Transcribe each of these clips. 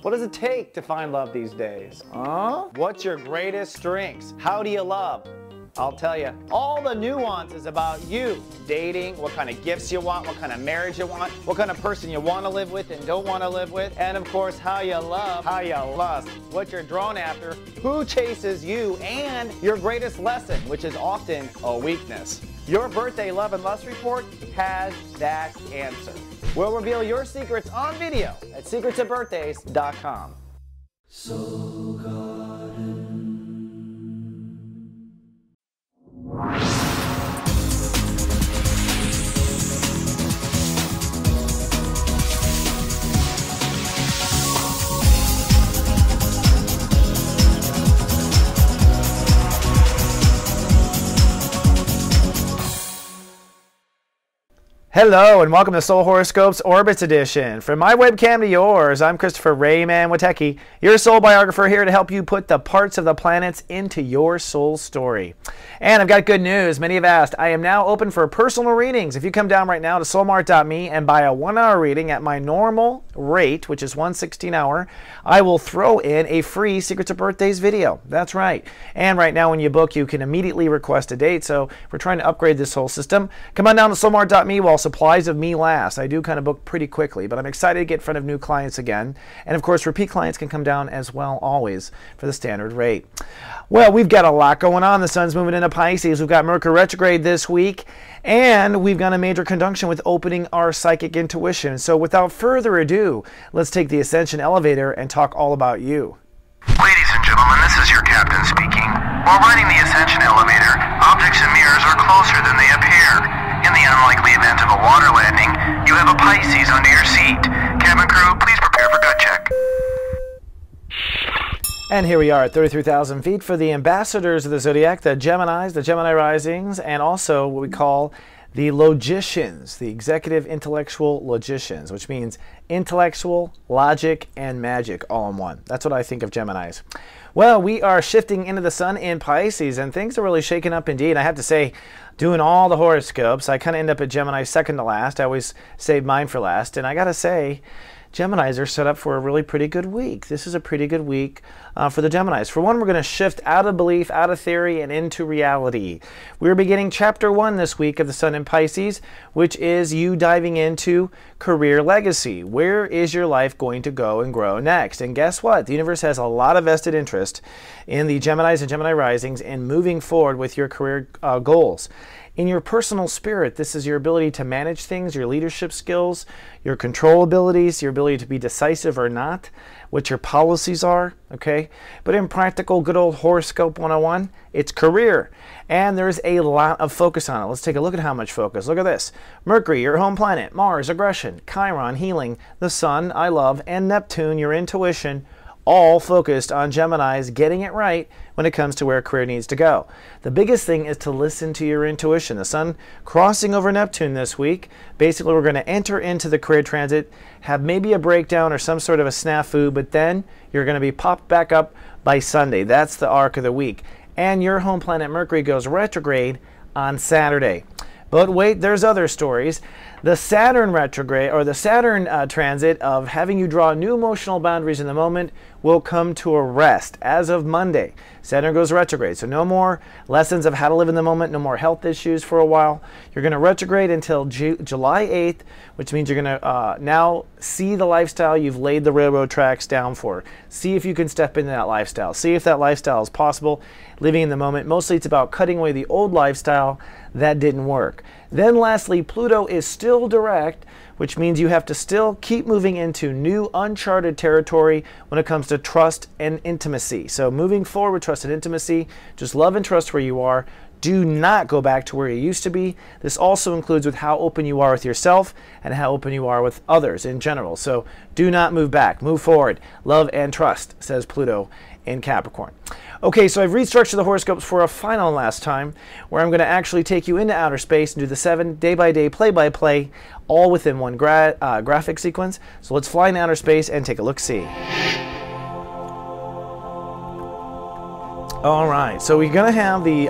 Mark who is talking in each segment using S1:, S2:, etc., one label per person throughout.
S1: What does it take to find love these days? Huh? What's your greatest strengths? How do you love? I'll tell you all the nuances about you, dating, what kind of gifts you want, what kind of marriage you want, what kind of person you want to live with and don't want to live with, and of course how you love, how you lust, what you're drawn after, who chases you, and your greatest lesson, which is often a weakness. Your birthday love and lust report has that answer. We'll reveal your secrets on video at secretsofbirthdays.com. So garden.
S2: Hello and welcome to Soul Horoscopes Orbits Edition. From my webcam to yours, I'm Christopher Rayman Witecki, your soul biographer, here to help you put the parts of the planets into your soul story. And I've got good news. Many have asked. I am now open for personal readings. If you come down right now to soulmart.me and buy a 1-hour reading at my normal rate, which is $116 an hour, I will throw in a free Secrets of Birthdays video. That's right. And right now when you book, you can immediately request a date. So we're trying to upgrade this whole system. Come on down to soulmart.me while supplies of me last. I do kind of book pretty quickly, but I'm excited to get in front of new clients again. And of course, repeat clients can come down as well, always, for the standard rate. Well, we've got a lot going on. The sun's moving into Pisces. We've got Mercury retrograde this week, and we've got a major conjunction with opening our psychic intuition. So without further ado, let's take the Ascension elevator and talk all about you.
S3: Ladies and gentlemen, this is your captain speaking. While riding the Ascension elevator, objects and mirrors are closer than they appear. In the unlikely event of a water landing, you have a Pisces under your seat. Cabin crew, please prepare for gut check.
S2: And here we are at 33,000 feet for the ambassadors of the zodiac, the Geminis, the Gemini risings, and also what we call the logicians, the executive intellectual logicians, which means intellectual, logic, and magic all in one. That's what I think of Geminis. Well, we are shifting into the sun in Pisces, and things are really shaking up indeed. I have to say, doing all the horoscopes, I kind of end up at Gemini second to last. I always save mine for last, and I got to say, Geminis are set up for a really pretty good week. This is a pretty good week for the Geminis. For one, we're going to shift out of belief, out of theory, and into reality. We're beginning chapter 1 this week of the Sun in Pisces, which is you diving into career legacy. Where is your life going to go and grow next? And guess what? The universe has a lot of vested interest in the Geminis and Gemini risings in moving forward with your career goals. In your personal spirit, this is your ability to manage things, your leadership skills, your control abilities, your ability to be decisive or not, what your policies are, okay? But in practical, good old horoscope 101, it's career. And there's a lot of focus on it. Let's take a look at how much focus. Look at this. Mercury, your home planet, Mars, aggression, Chiron, healing, the Sun, I love, and Neptune, your intuition, all focused on Geminis getting it right when it comes to where career needs to go. The biggest thing is to listen to your intuition. The Sun crossing over Neptune this week. Basically, we're going to enter into the career transit, have maybe a breakdown or some sort of a snafu, but then you're going to be popped back up by Sunday. That's the arc of the week. And your home planet Mercury goes retrograde on Saturday. But wait, there's other stories. The Saturn retrograde, or the Saturn transit of having you draw new emotional boundaries in the moment, will come to a rest as of Monday. Saturn goes retrograde, so no more lessons of how to live in the moment, no more health issues for a while. You're going to retrograde until July 8th, which means you're going to now see the lifestyle you've laid the railroad tracks down for. See if you can step into that lifestyle. See if that lifestyle is possible, living in the moment. Mostly it's about cutting away the old lifestyle that didn't work. Then lastly, Pluto is still direct, which means you have to still keep moving into new uncharted territory when it comes to trust and intimacy. So moving forward with trust and intimacy, just love and trust where you are. Do not go back to where you used to be. This also includes with how open you are with yourself and how open you are with others in general. So do not move back. Move forward. Love and trust, says Pluto in Capricorn. Okay, so I've restructured the horoscopes for a final and last time, where I'm going to actually take you into outer space and do the 7 day-by-day, play-by-play, all within one graphic sequence. So let's fly in outer space and take a look-see. All right, so we're going to have the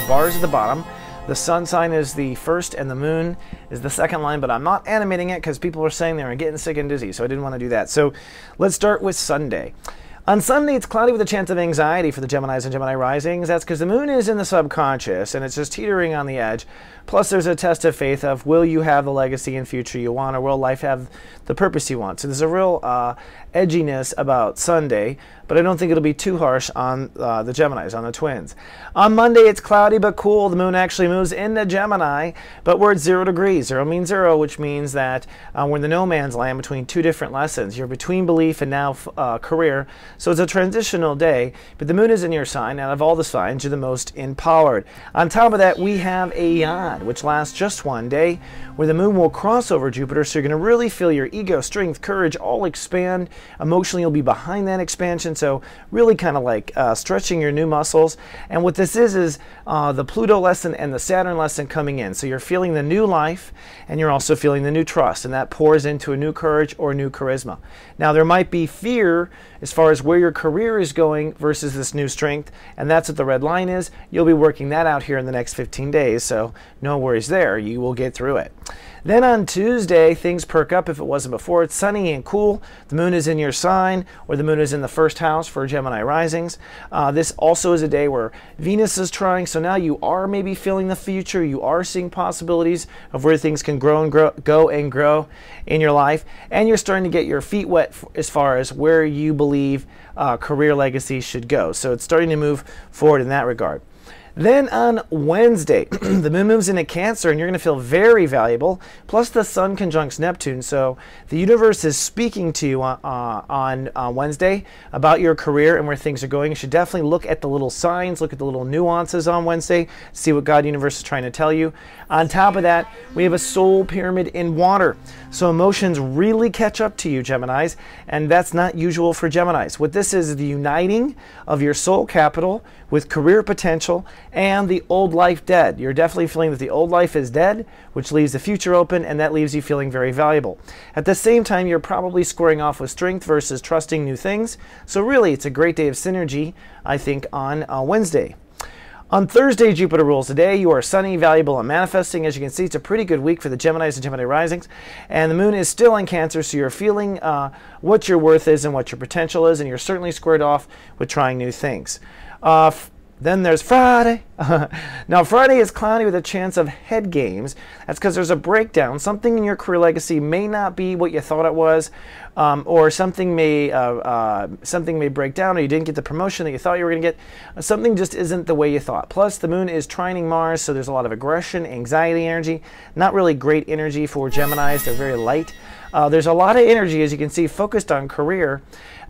S2: bars at the bottom. The sun sign is the first and the moon is the second line, but I'm not animating it because people are saying they were getting sick and dizzy, so I didn't want to do that. So let's start with Sunday. On Sunday, it's cloudy with a chance of anxiety for the Geminis and Gemini risings. That's because the moon is in the subconscious and it's just teetering on the edge. Plus, there's a test of faith of will you have the legacy and future you want, or will life have the purpose you want? So there's a real edginess about Sunday, but I don't think it'll be too harsh on the Geminis, on the twins. On Monday, it's cloudy but cool. The moon actually moves into Gemini, but we're at 0 degrees. 0 means 0, which means that we're in the no man's land between two different lessons. You're between belief and now career. So it's a transitional day, but the moon is in your sign. Out of all the signs, you're the most empowered. On top of that, we have a yod, which lasts just one day, where the moon will cross over Jupiter, so you're going to really feel your ego, strength, courage all expand. Emotionally, you'll be behind that expansion, so really kind of like stretching your new muscles. And what this is the Pluto lesson and the Saturn lesson coming in. So you're feeling the new life, and you're also feeling the new trust, and that pours into a new courage or new charisma. Now, there might be fear as far as where your career is going versus this new strength, and that's what the red line is. You'll be working that out here in the next 15 days, so no worries there. You will get through it. Then on Tuesday, things perk up if it wasn't before. It's sunny and cool. The moon is in your sign, or the moon is in the first house for Gemini risings. This also is a day where Venus is trying, so now you are maybe feeling the future. You are seeing possibilities of where things can grow and go in your life. And you're starting to get your feet wet as far as where you believe career legacy should go. So it's starting to move forward in that regard. Then on Wednesday, the moon moves into Cancer, and you're going to feel very valuable. Plus, the sun conjuncts Neptune, so the universe is speaking to you on Wednesday about your career and where things are going. You should definitely look at the little signs, look at the little nuances on Wednesday, see what God universe is trying to tell you. On top of that, we have a soul pyramid in water, so emotions really catch up to you, Geminis, and that's not usual for Geminis. What this is the uniting of your soul capital with career potential and the old life dead. You're definitely feeling that the old life is dead, which leaves the future open, and that leaves you feeling very valuable. At the same time, you're probably squaring off with strength versus trusting new things. So really, it's a great day of synergy, I think, on Wednesday. On Thursday, Jupiter rules the day. You are sunny, valuable, and manifesting. As you can see, it's a pretty good week for the Geminis and Gemini risings. And the moon is still in Cancer, so you're feeling what your worth is and what your potential is, and you're certainly squared off with trying new things. Then there's Friday. Now, Friday is cloudy with a chance of head games. That's because there's a breakdown. Something in your career legacy may not be what you thought it was, or something may break down, or you didn't get the promotion that you thought you were going to get. Something just isn't the way you thought. Plus, the moon is trining Mars, so there's a lot of aggression, anxiety energy. Not really great energy for Geminis. They're very light. There's a lot of energy, as you can see, focused on career.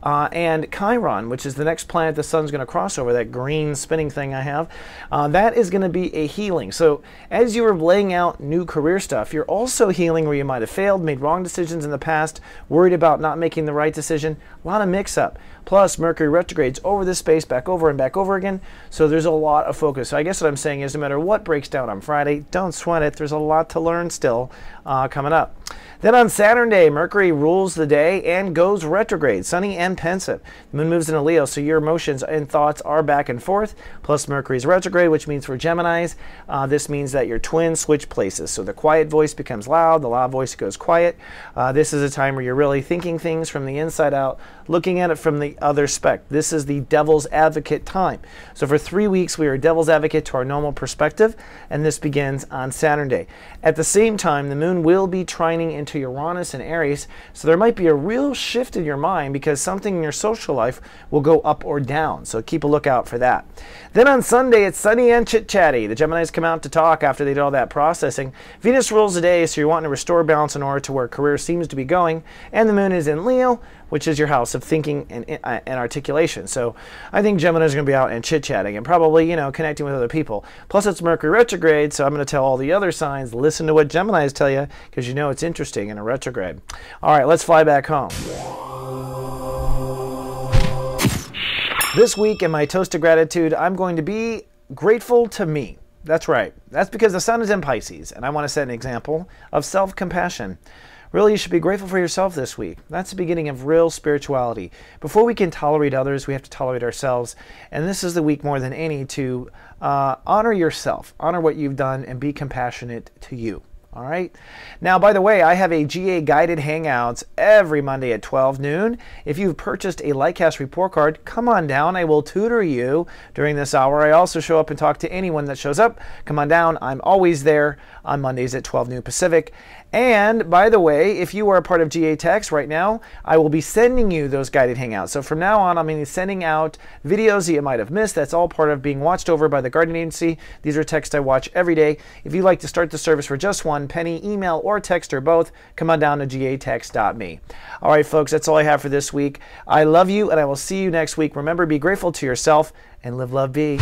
S2: And Chiron, which is the next planet the sun's going to cross over, that green spinning thing I have, that is going to be a healing. So as you are laying out new career stuff, you're also healing where you might have failed, made wrong decisions in the past, worried about not making the right decision. A lot of mix-up. Plus, Mercury retrogrades over this space, back over and back over again. So there's a lot of focus. So I guess what I'm saying is no matter what breaks down on Friday, don't sweat it. There's a lot to learn still coming up. Then on Saturday, Mercury rules the day and goes retrograde, sunny and pensive. The moon moves into Leo, so your emotions and thoughts are back and forth. Plus, Mercury's retrograde, which means for Geminis, this means that your twins switch places. So the quiet voice becomes loud, the loud voice goes quiet. This is a time where you're really thinking things from the inside out, looking at it from the other spec. This is the devil's advocate time. So for 3 weeks, we are devil's advocate to our normal perspective, and this begins on Saturday. At the same time, the moon will be trining into Uranus and Aries, so there might be a real shift in your mind because something in your social life will go up or down. So keep a lookout for that. Then on Sunday, it's sunny and chit-chatty. The Geminis come out to talk after they did all that processing. Venus rules the day, so you're wanting to restore balance in order to where career seems to be going. And the moon is in Leo, which is your house of thinking and articulation. So I think Gemini is going to be out and chit-chatting and probably, connecting with other people. Plus, it's Mercury retrograde, so I'm going to tell all the other signs, listen to what Geminis tell you, because it's interesting in a retrograde. All right, let's fly back home. This week in my Toast of Gratitude, I'm going to be grateful to me. That's right. That's because the sun is in Pisces, and I want to set an example of self-compassion. Really, you should be grateful for yourself this week. That's the beginning of real spirituality. Before we can tolerate others, we have to tolerate ourselves. And this is the week more than any to honor yourself, honor what you've done, and be compassionate to you. All right. Now, by the way, I have a GA guided hangouts every Monday at 12 noon. If you've purchased a Lightcast report card, come on down. I will tutor you during this hour. I also show up and talk to anyone that shows up. Come on down. I'm always there on Mondays at 12 noon Pacific. And by the way, if you are a part of GA Text right now, I will be sending you those guided hangouts. So from now on, I'm going to be sending out videos that you might have missed. That's all part of being watched over by the Guardian Agency. These are texts I watch every day. If you'd like to start the service for just one penny, email or text or both, come on down to gatext.me. All right, folks, that's all I have for this week. I love you, and I will see you next week. Remember, be grateful to yourself and live, love, be.